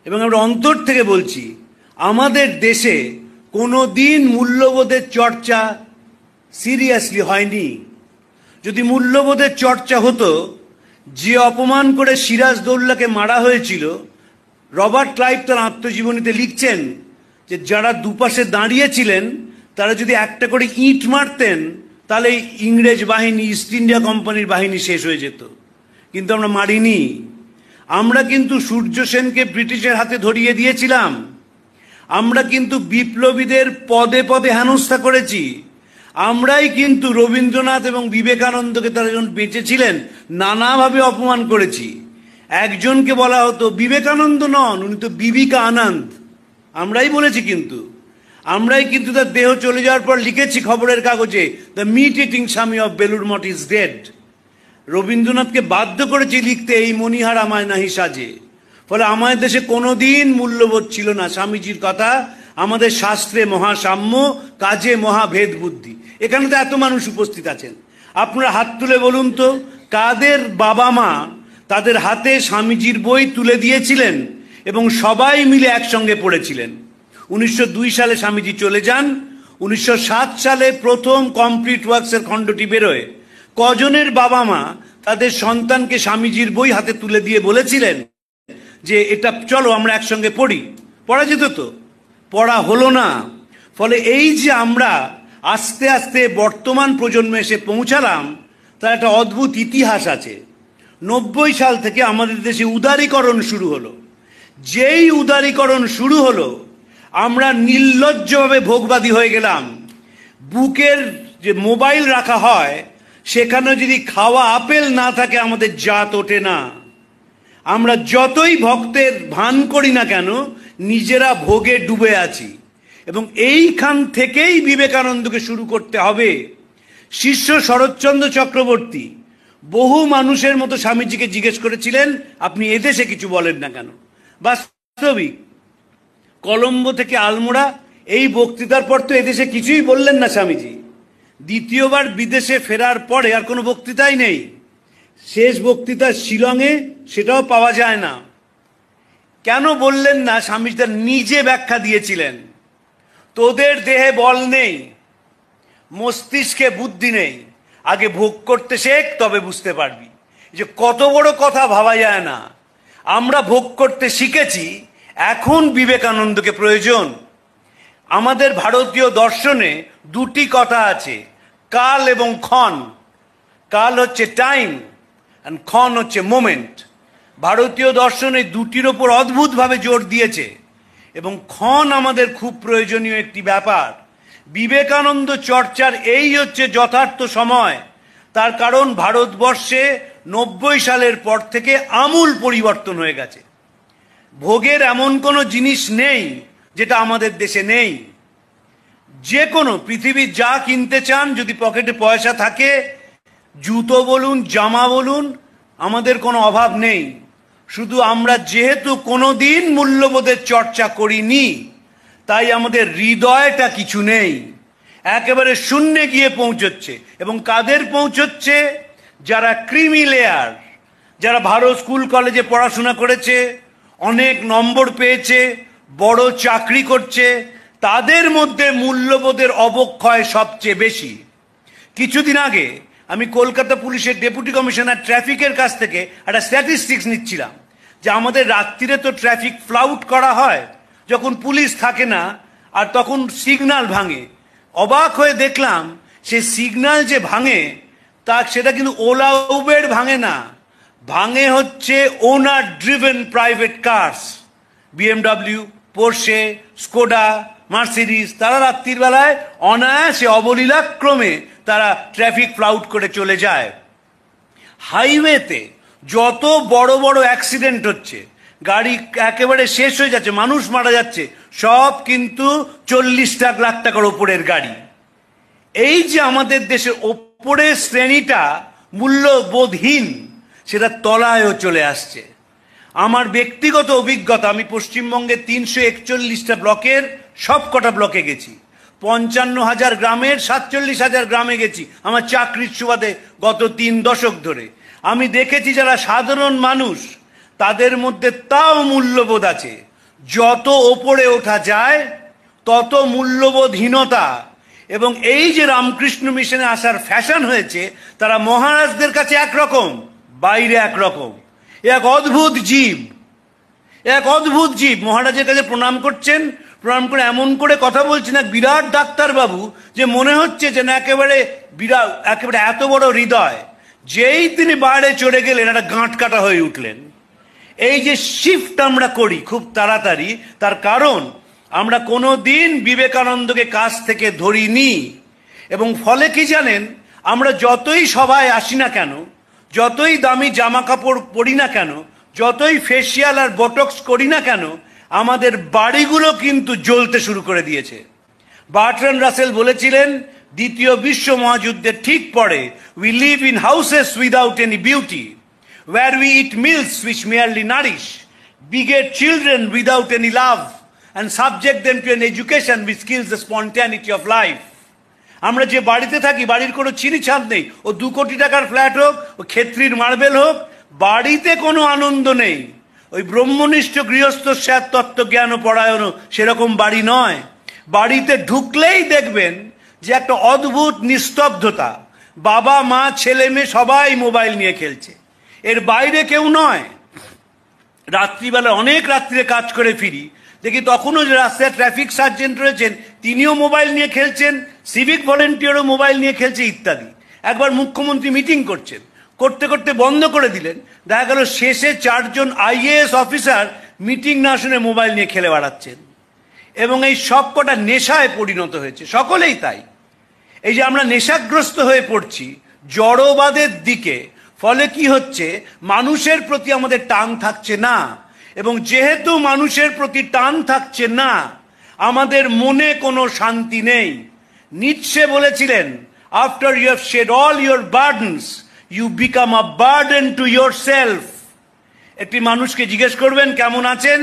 এবং আমরা অন্তর থেকে বলছি, আমাদের দেশে কোনো দিন মূল্যবোধের চর্চা সিরিয়াসলি হয়নি। যদি মূল্যবোধের চর্চা হতো, যে অপমান করে সিরাজদৌল্লাকে মারা হয়েছিল, রবার্ট ক্লাইভ তার আত্মজীবনীতে লিখছেন যে যারা দুপাশে দাঁড়িয়েছিলেন তারা যদি একটা করে ইঁট মারতেন তাহলে ইংরেজ বাহিনী, ইস্ট ইন্ডিয়া কোম্পানির বাহিনী শেষ হয়ে যেত। কিন্তু আমরা মারিনি। আমরা কিন্তু সূর্য সেনকে ব্রিটিশের হাতে ধরিয়ে দিয়েছিলাম। আমরা কিন্তু বিপ্লবীদের পদে পদে হেনস্থা করেছি। আমরাই কিন্তু রবীন্দ্রনাথ এবং বিবেকানন্দকে, তারা যখন বেঁচে ছিলেন, নানাভাবে অপমান করেছি। একজনকে বলা হতো বিবেকানন্দ নন, উনি তো বিবিকা আনন্দ। আমরাই বলেছি, কিন্তু আমরাই কিন্তু তার দেহ চলে যাওয়ার পর লিখেছি খবরের কাগজে, দ্য মিট ইটিং স্বামী of Belur Math is dead. রবীন্দ্রনাথকে বাধ্য করেছি লিখতে, এই মণিহার আমায় নাহি সাজে। ফলে আমাদের দেশে কোনোদিন মূল্যবোধ ছিল না। স্বামীজির কথা, আমাদের শাস্ত্রে মহাসাম্য, কাজে মহাভেদ বুদ্ধি। এখানে তো এত মানুষ উপস্থিত আছেন, আপনারা হাত তুলে বলুন তো, কাদের বাবা মা তাদের হাতে স্বামীজির বই তুলে দিয়েছিলেন এবং সবাই মিলে একসঙ্গে পড়েছিলেন? 1902 সালে স্বামীজি চলে যান। 1907 সালে প্রথম কমপ্লিট ওয়ার্কসের খণ্ডটি বেরোয়। কজনের বাবা মা তাদের সন্তানকে স্বামীজির বই হাতে তুলে দিয়ে বলেছিলেন যে এটা চলো আমরা একসঙ্গে পড়ি? পড়া যেত তো, পড়া হলো না। ফলে এই যে আমরা আস্তে আস্তে বর্তমান প্রজন্মে এসে পৌঁছালাম, তার একটা অদ্ভুত ইতিহাস আছে। 90 সাল থেকে আমাদের দেশে উদারীকরণ শুরু হলো। যেই উদারীকরণ শুরু হলো, আমরা নির্লজ্জভাবে ভোগবাদী হয়ে গেলাম। বুকের যে মোবাইল রাখা হয়, সেখানে যদি খাওয়া আপেল না থাকে আমাদের জাত ওঠে না। আমরা যতই ভক্তের ভান করি না কেন, নিজেরা ভোগে ডুবে আছি। এবং এইখান থেকেই বিবেকানন্দকে শুরু করতে হবে। শিষ্য শরৎচন্দ্র চক্রবর্তী বহু মানুষের মতো স্বামীজিকে জিজ্ঞেস করেছিলেন, আপনি এদেশে কিছু বলেন না কেন? বাস্তবিক কলম্বো থেকে আলমোড়া এই বক্তৃতার পর তো এদেশে কিছুই বললেন না স্বামীজি। দ্বিতীয়বার বিদেশে ফেরার পরে আর কোনো বক্তৃতাই নেই। শেষ বক্তৃতা শিলংয়ে, সেটাও পাওয়া যায় না। কেন বললেন না? স্বামীজি তার নিজে ব্যাখ্যা দিয়েছিলেন, তোদের দেহে বল নেই, মস্তিষ্কে বুদ্ধি নেই, আগে ভোগ করতে শেখ, তবে বুঝতে পারবি। যে কত বড় কথা ভাবা যায় না। আমরা ভোগ করতে শিখেছি, এখন বিবেকানন্দকে প্রয়োজন। আমাদের ভারতীয় দর্শনে দুটি কথা আছে, কাল এবং ক্ষণ। কাল হচ্ছে টাইম, আর ক্ষণ হচ্ছে মোমেন্ট। ভারতীয় দর্শনে দুটির ওপর অদ্ভুতভাবে জোর দিয়েছে, এবং ক্ষণ আমাদের খুব প্রয়োজনীয় একটি ব্যাপার। বিবেকানন্দ চর্চার এই হচ্ছে যথার্থ সময়। তার কারণ ভারতবর্ষে 90 সালের পর থেকে আমূল পরিবর্তন হয়ে গেছে। ভোগের এমন কোনো জিনিস নেই যেটা আমাদের দেশে নেই। যে কোনো পৃথিবীর যা কিনতে চান, যদি পকেটে পয়সা থাকে, জুতো বলুন, জামা বলুন, আমাদের কোনো অভাব নেই। শুধু আমরা যেহেতু কোনো দিন মূল্যবোধের চর্চা করিনি, তাই আমাদের হৃদয়টা কিছু নেই, একেবারে শূন্যে গিয়ে পৌঁছচ্ছে। এবং কাদের পৌঁছচ্ছে? যারা ক্রিমি লেয়ার, যারা ভালো স্কুল কলেজে পড়াশোনা করেছে, অনেক নম্বর পেয়েছে, বড় চাকরি করছে, তাদের মধ্যে মূল্যবোধের অবক্ষয় সবচেয়ে বেশি। কিছুদিন আগে আমি কলকাতা পুলিশের ডেপুটি কমিশনার ট্রাফিকের কাছ থেকে একটা স্ট্যাটিস্টিক্স নিচ্ছিলাম যে আমাদের রাত্রিরে তো ট্রাফিক ফ্লাউট করা হয় যখন পুলিশ থাকে না, আর তখন সিগন্যাল ভাঙে। অবাক হয়ে দেখলাম সে সিগন্যাল যে ভাঙে, সেটা কিন্তু ওলা উবের ভাঙে না, ভাঙে হচ্ছে owner driven private cars, BMW, Porsche, Skoda, Mercedes. তারা রাত্রির বেলায় অনায়াসে অবলীলাক্রমে তারা ট্রাফিক ফ্লাউট করে চলে যায়। হাইওয়েতে যত বড় বড় অ্যাক্সিডেন্ট হচ্ছে, গাড়ি একেবারে শেষ হয়ে যাচ্ছে, মানুষ মারা যাচ্ছে, সব কিন্তু 40 লাখ টাকার ওপরের গাড়ি। এই যে আমাদের দেশের ওপরের শ্রেণীটা মূল্যবোধহীন, সেটা তলায়ও চলে আসছে। আমার ব্যক্তিগত অভিজ্ঞতা, আমি পশ্চিমবঙ্গের 341টা ব্লকের সব কটা ব্লকে গেছি, 55,000 গ্রামের 47,000 গ্রামে গেছি আমার চাকরির সুবাদে গত 3 দশক ধরে। আমি দেখেছি যারা সাধারণ মানুষ, তাদের মধ্যে তাও মূল্যবোধ আছে। যত ওপরে ওঠা যায় তত মূল্যবোধহীনতা, এবং এই যে রামকৃষ্ণ মিশনে আসার ফ্যাশন হয়েছে, তারা মহারাজদের কাছে একরকম, বাইরে একরকম। এক অদ্ভুত জীব, এক অদ্ভুত জীব। মহারাজের কাছে প্রণাম করছেন, প্রণাম করে এমন করে কথা বলছেন, এক বিরাট ডাক্তারবাবু, যে মনে হচ্ছে যে না একেবারে বিরাট, একেবারে এত বড় হৃদয়। যেই তিনি বাইরে চড়ে গেলেন, একটা গাঁট কাটা হয়ে উঠলেন। এই যে শিফট আমরা করি খুব তাড়াতাড়ি, তার কারণ আমরা কোনো দিন বিবেকানন্দকে কাছ থেকে ধরিনি। এবং ফলে কি জানেন, আমরা যতই সভায় আসি না কেন, যতই দামি জামা কাপড় পরি না কেন, যতই ফেসিয়াল আর বটক্স করি না কেন, আমাদের বাড়িগুলো কিন্তু জ্বলতে শুরু করে দিয়েছে। বার্ট্রান্ড রাসেল বলেছিলেন, দ্বিতীয় বিশ্ব মহাযুদ্ধের ঠিক পরে, we live in houses without any beauty, where we eat meals which merely nourish, beget children without any love, and subject them to an education which kills the spontaneity of life. আমরা যে বাড়িতে থাকি, বাড়ির কোনো ছিঁড়িছাড় নেই। ও 2 কোটি টাকার flat হোক, ও ক্ষেত্রীর মার্বেল হোক, বাড়িতে কোনো আনন্দ নেই। ওই ব্রহ্মনিষ্ঠ গৃহস্থ স্যার তত্ত্বজ্ঞান ও পরায়ণ সেরকম বাড়ি নয়। বাড়িতে ঢুকলেই দেখবেন যে একটা অদ্ভুত নিস্তব্ধতা। বাবা মা ছেলে মেয়ে সবাই মোবাইল নিয়ে খেলছে, এর বাইরে কেউ নয়। রাত্রিবেলা অনেক রাত্রিরে কাজ করে ফিরি, দেখি তখনও যে রাস্তায় ট্রাফিক সার্জেন্ট রয়েছেন, তিনিও মোবাইল নিয়ে খেলছেন, সিভিক ভলেন্টিয়ারও মোবাইল নিয়ে খেলছে ইত্যাদি। একবার মুখ্যমন্ত্রী মিটিং করছেন, করতে করতে বন্ধ করে দিলেন। দেখা গেল শেষে 4 জন IAS অফিসার মিটিং না শুনে মোবাইল নিয়ে খেলে বেড়াচ্ছেন। এবং এই সব কটা নেশায় পরিণত হয়েছে, সকলেই তাই। এই যে আমরা নেশাগ্রস্ত হয়ে পড়ছি জড়বাদের দিকে, ফলে কি হচ্ছে, মানুষের প্রতি আমাদের টান থাকছে না। এবং যেহেতু মানুষের প্রতি টান থাকছে না, আমাদের মনে কোনো শান্তি নেই। নিটশে বলেছিলেন, after you have shed all your burdens, you become a burden to yourself. একটি মানুষকে জিজ্ঞেস করবেন কেমন আছেন,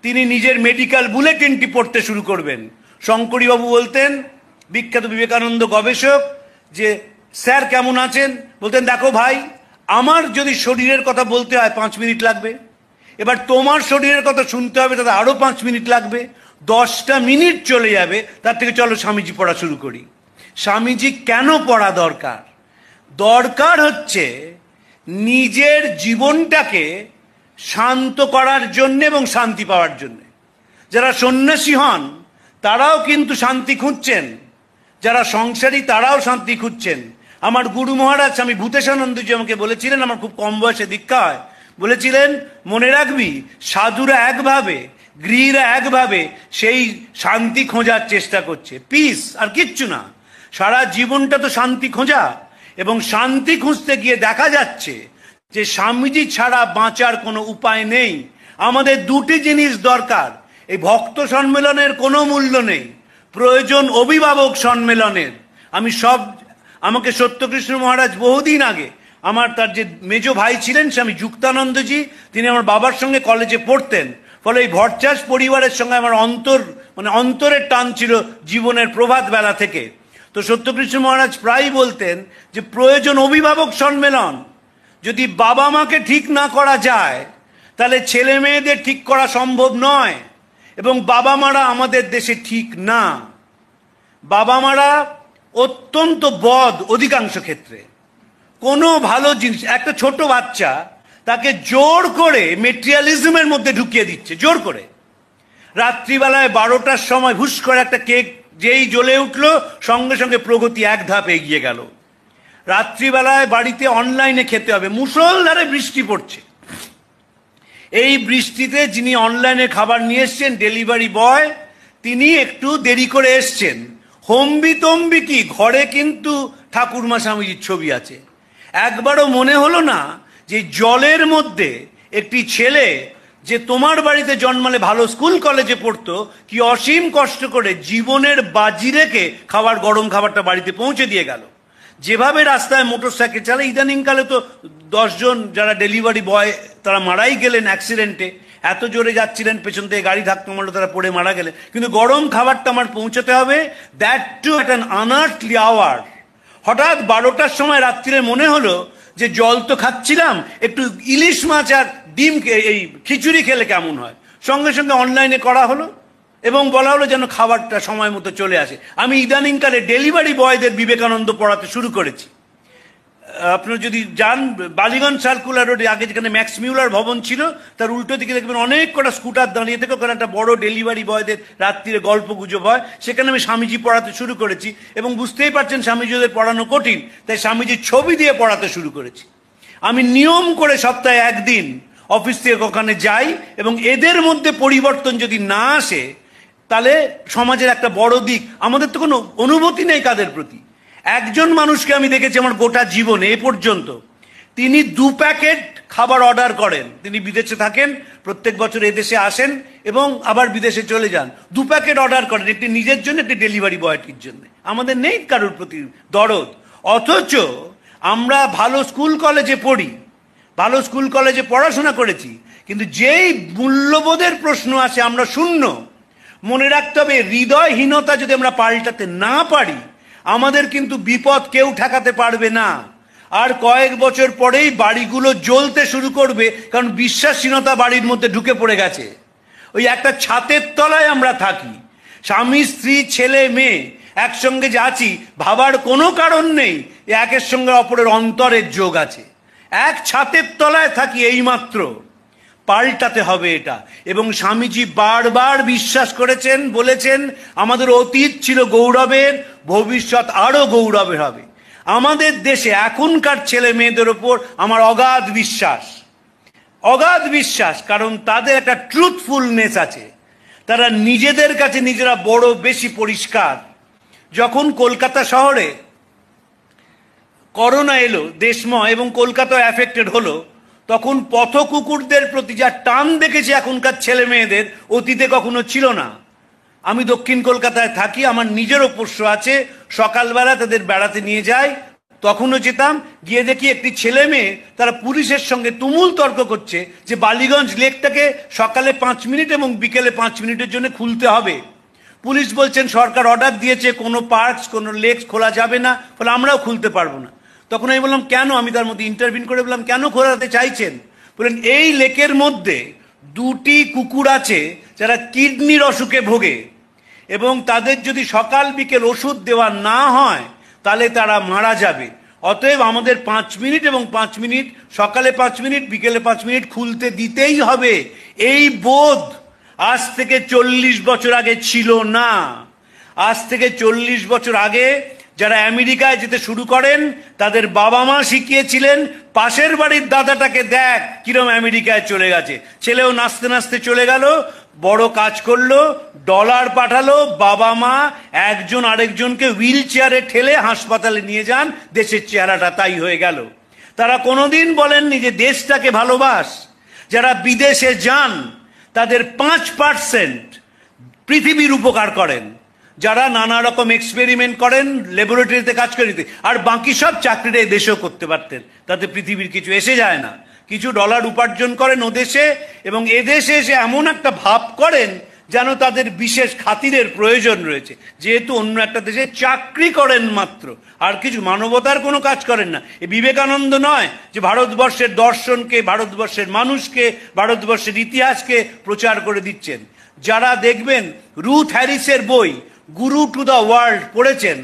তিনি নিজের মেডিকেল বুলেটিনটি পড়তে শুরু করবেন। শঙ্করীবাবু বলতেন, বিখ্যাত বিবেকানন্দ গবেষক, যে স্যার কেমন আছেন? বলতেন, দেখো ভাই, আমার যদি শরীরের কথা বলতে হয় 5 মিনিট লাগবে, এবার তোমার শরীরের কথা শুনতে হবে, তাতে আরো 5 মিনিট লাগবে, 10টা মিনিট চলে যাবে। তার থেকে চলো স্বামীজি পড়া শুরু করি। স্বামীজি কেন পড়া দরকার? দরকার হচ্ছে নিজের জীবনটাকে শান্ত করার জন্য এবং শান্তি পাওয়ার জন্য। যারা সন্ন্যাসী হন তারাও কিন্তু শান্তি খুঁজছেন, যারা সংসারী তারাও শান্তি খুঁজছেন। আমার গুরু মহারাজ স্বামী ভূতেশানন্দজি আমাকে বলেছিলেন, আমার খুব কম বয়সে দীক্ষা হয়, বলেছিলেন, মনে রাখবি সাধুরা একভাবে, গৃহীরা একভাবে সেই শান্তি খোঁজার চেষ্টা করছে, পিস, আর কিচ্ছু না। সারা জীবনটা তো শান্তি খোঁজা। এবং শান্তি খুঁজতে গিয়ে দেখা যাচ্ছে যে স্বামীজি ছাড়া বাঁচার কোনো উপায় নেই। আমাদের 2টি জিনিস দরকার। এই ভক্ত সম্মেলনের কোনো মূল্য নেই, প্রয়োজন অভিভাবক সম্মেলনের। আমাকে সত্যকৃষ্ণ মহারাজ বহুদিন আগে, তার যে মেজ ভাই ছিলেন স্বামী যুক্তানন্দজি, তিনি আমার বাবার সঙ্গে কলেজে পড়তেন। ফলে এই ভট্টাচ পরিবারের সঙ্গে আমার অন্তরের টান ছিল জীবনের প্রভাত বেলা থেকে। তো সত্যকৃষ্ণ মহারাজ প্রায় বলতেন যে প্রয়োজন অভিভাবক সম্মেলন। যদি বাবা মাকে ঠিক না করা যায়, তাহলে ছেলে মেয়েদের ঠিক করা সম্ভব নয়। এবং বাবা মারা আমাদের দেশে ঠিক না। বাবা মারা অত্যন্ত বদ অধিকাংশ ক্ষেত্রে। কোনো ভালো জিনিস, একটা ছোট বাচ্চা, তাকে জোর করে মেটেরিয়ালিজমের মধ্যে ঢুকিয়ে দিচ্ছে, জোর করে। রাত্রিবেলায় 12টার সময় হুস করে একটা কেক যেই জ্বলে উঠলো, সঙ্গে সঙ্গে প্রগতি 1 ধাপ এগিয়ে গেল। রাত্রিবেলায় বাড়িতে অনলাইনে খেতে হবে, মুষলধারে বৃষ্টি পড়ছে। এই বৃষ্টিতে যিনি অনলাইনে খাবার নিয়ে এসছেন, ডেলিভারি বয়, তিনি একটু দেরি করে এসছেন। হম্বি তম্বি কি, ঘরে কিন্তু ঠাকুরমা স্বামীজির ছবি আছে। একবারও মনে হলো না যে জলের মধ্যে একটি ছেলে, যে তোমার বাড়িতে জন্মালে ভালো স্কুল কলেজে পড়তো, কি অসীম কষ্ট করে জীবনের বাজি রেখে গরম খাবারটা বাড়িতে পৌঁছে দিয়ে গেল। যেভাবে রাস্তায় মোটরসাইকেল চালায়, ইদানিংকালে তো 10 জন যারা ডেলিভারি বয় তারা মারাই গেলেন অ্যাক্সিডেন্টে। এত জোরে যাচ্ছিলেন, পেছন থেকে গাড়ি ধাক্কা মারলো, তারা পড়ে মারা গেলেন। কিন্তু গরম খাবারটা আমার পৌঁছাতে হবে, that too at an unearthly hour. হঠাৎ 12টার সময় রাত্রিরে মনে হলো যে জল তো খাচ্ছিলাম, একটু ইলিশ মাছ আর ডিম, এই খিচুড়ি খেলে কেমন হয়। সঙ্গে সঙ্গে অনলাইনে করা হলো এবং বলা হলো যেন খাবারটা সময় মতো চলে আসে। আমি ইদানিংকালে ডেলিভারি বয়দের বিবেকানন্দ পড়াতে শুরু করেছি। আপনারা যদি যান বালিগঞ্জ সার্কুলার রোডে, আগে যেখানে ম্যাক্স মিউলার ভবন ছিল তার উল্টো দিকে দেখবেন অনেক কটা স্কুটার দাঁড়িয়ে থেকে, ওখানে একটা বড় ডেলিভারি বয়দের রাত্রিরে গল্প গুজব হয়, সেখানে আমি স্বামীজি পড়াতে শুরু করেছি। এবং বুঝতেই পারছেন স্বামীজিদের পড়ানো কঠিন, তাই স্বামীজির ছবি দিয়ে পড়াতে শুরু করেছি। আমি নিয়ম করে সপ্তাহে একদিন অফিস থেকে ওখানে যাই, এবং এদের মধ্যে পরিবর্তন যদি না আসে তাহলে সমাজের একটা বড় দিক, আমাদের তো কোনো অনুভূতি নেই কাদের প্রতি। একজন মানুষকে আমি দেখেছি আমার গোটা জীবনে এ পর্যন্ত, তিনি 2 প্যাকেট খাবার অর্ডার করেন। তিনি বিদেশে থাকেন, প্রত্যেক বছর এদেশে আসেন এবং আবার বিদেশে চলে যান। 2 প্যাকেট অর্ডার করেন, একটি নিজের জন্য, একটি ডেলিভারি বয়টির জন্য। আমাদের নেই কারোর প্রতি দরদ। অথচ আমরা ভালো স্কুল কলেজে পড়ি, ভালো স্কুল কলেজে পড়াশোনা করেছি, কিন্তু যেই মূল্যবোধের প্রশ্ন আসে আমরা শূন্য। মনে রাখতে হবে, হৃদয়হীনতা যদি আমরা পাল্টাতে না পারি আমাদের কিন্তু বিপদ কেউ ঠেকাতে পারবে না। আর কয়েক বছর পরেই বাড়িগুলো জ্বলতে শুরু করবে, কারণ বিশ্বাসহীনতা বাড়ির মধ্যে ঢুকে পড়ে গেছে। ওই একটা ছাদের তলায় আমরা থাকি, স্বামী স্ত্রী ছেলে মেয়ে একসঙ্গে আছি, ভাবার কোনো কারণ নেই একের সঙ্গে অপরের অন্তরের যোগ আছে। এক ছাদের তলায় থাকি এইমাত্র। পাল্টাতে হবে এটা। এবং স্বামীজি বারবার বিশ্বাস করেছেন, বলেছেন আমাদের অতীত ছিল গৌরবের, ভবিষ্যৎ আরো গৌরবের হবে। আমাদের দেশে এখনকার ছেলে মেয়েদের ওপর আমার অগাধ বিশ্বাস, অগাধ বিশ্বাস। কারণ তাদের একটা ট্রুথফুলনেস আছে, তারা নিজেদের কাছে নিজেরা বড় বেশি পরিষ্কার। যখন কলকাতা শহরে করোনা এলো দেশময় এবং কলকাতায় অ্যাফেক্টেড হলো, তখন পথ কুকুরদের প্রতি যা টান দেখেছি এখনকার ছেলে মেয়েদের, অতীতে কখনো ছিল না। আমি দক্ষিণ কলকাতায় থাকি, আমার নিজেরও পোষ্য আছে। সকালবেলা তাদের বেড়াতে নিয়ে যাই, তখনও যেতাম, গিয়ে দেখি একটি ছেলে মেয়ে তারা পুলিশের সঙ্গে তুমুল তর্ক করছে যে বালিগঞ্জ লেকটাকে সকালে 5 মিনিট এবং বিকেলে 5 মিনিটের জন্য খুলতে হবে। পুলিশ বলছেন সরকার অর্ডার দিয়েছে, কোনো পার্কস কোনো লেকস খোলা যাবে না, ফলে আমরাও খুলতে পারবো না। তখন আমি বললাম কেন? আমি তার মধ্যে ইন্টারভিউ করে বললাম কেন খোলাতে চাইছেন? বললেন এই লেকের মধ্যে 2টি কুকুর আছে যারা কিডনির অসুখে ভোগে, এবং তাদের যদি সকাল বিকেল ওষুধ দেওয়া না হয় তাহলে তারা মারা যাবে। অতএব আমাদের 5 মিনিট এবং 5 মিনিট, সকালে 5 মিনিট বিকেলে 5 মিনিট খুলতে দিতেই হবে। এই বোধ আজ থেকে 40 বছর আগে ছিল না। আজ থেকে 40 বছর আগে যারা আমেরিকায় যেতে শুরু করেন তাদের বাবা মা শিখিয়েছিলেন, পাশের বাড়ির দাদাটাকে দেখ কিরম আমেরিকায় চলে গেছে। ছেলেও নাচতে নাচতে চলে গেল, বড় কাজ করলো, ডলার পাঠালো, বাবা মা একজন আরেকজনকে হুইল চেয়ারে ঠেলে হাসপাতালে নিয়ে যান, দেশের চেহারাটা তাই হয়ে গেল। তারা কোনোদিন বলেননি যে দেশটাকে ভালোবাস। যারা বিদেশে যান তাদের 5% পৃথিবীর উপকার করেন, যারা নানা রকম এক্সপেরিমেন্ট করেন, ল্যাবরেটরিতে কাজ করে দিতে, আর বাকি সব চাকরিটা এই দেশেও করতে পারতেন, তাতে পৃথিবীর কিছু এসে যায় না। কিছু ডলার উপার্জন করেন ও দেশে, এবং এদেশে এসে এমন একটা ভাব করেন যেন তাদের বিশেষ খাতিরের প্রয়োজন রয়েছে, যেহেতু অন্য একটা দেশে চাকরি করেন মাত্র, আর কিছু মানবতার কোনো কাজ করেন না। এ বিবেকানন্দ নয় যে ভারতবর্ষের দর্শনকে, ভারতবর্ষের মানুষকে, ভারতবর্ষের ইতিহাসকে প্রচার করে দিচ্ছেন। যারা দেখবেন রুথ হ্যারিসের বই গুরু টু দ্য ওয়ার্ল্ড পড়েছেন,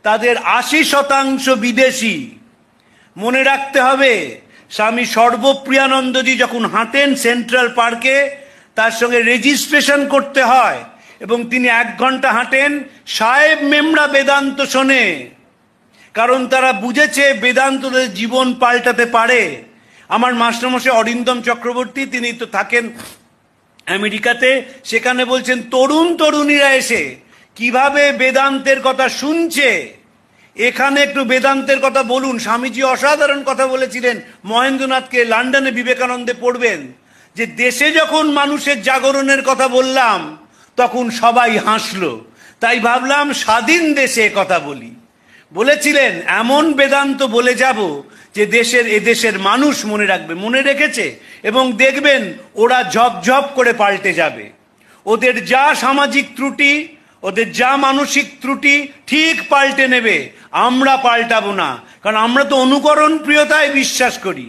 তাদের 80% বিদেশি। মনে রাখতে হবে, স্বামী সর্বপ্রিয়ানন্দজি যখন হাঁটেন সেন্ট্রাল পার্কে, তার সঙ্গে রেজিস্ট্রেশন করতে হয়, এবং তিনি 1 ঘন্টা হাঁটেন। সাহেব মেমরা বেদান্ত শোনে, কারণ তারা বুঝেছে বেদান্তদের জীবন পাল্টাতে পারে। আমার মাস্টারমশাই অরিন্দম চক্রবর্তী, তিনি তো থাকেন আমেরিকাতে, সেখানে বলছেন তরুণ তরুণীরা এসে কিভাবে বেদান্তের কথা শুনছে। এখানে একটু বেদান্তের কথা বলুন। স্বামীজি অসাধারণ কথা বলেছিলেন মহেন্দ্রনাথকে, লন্ডনে বিবেকানন্দে পড়বেন, যে দেশে যখন মানুষের জাগরণের কথা বললাম তখন সবাই হাসলো, তাই ভাবলাম স্বাধীন দেশে কথা বলি। বলেছিলেন এমন বেদান্ত বলে যাব যে এদেশের মানুষ মনে রাখবে, মনে রেখেছে, এবং দেখবেন ওরা ঝপঝপ করে পাল্টে যাবে। ওদের যা সামাজিক ত্রুটি, ওদের যা মানসিক ত্রুটি ঠিক পাল্টে নেবে। আমরা পাল্টাবো না, কারণ আমরা তো অনুকরণ প্রিয়তায় বিশ্বাস করি,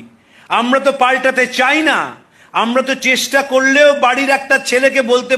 আমরা তো পাল্টাতে চাই না। আমরা তো চেষ্টা করলেও বাড়ির একটা ছেলেকে বলতে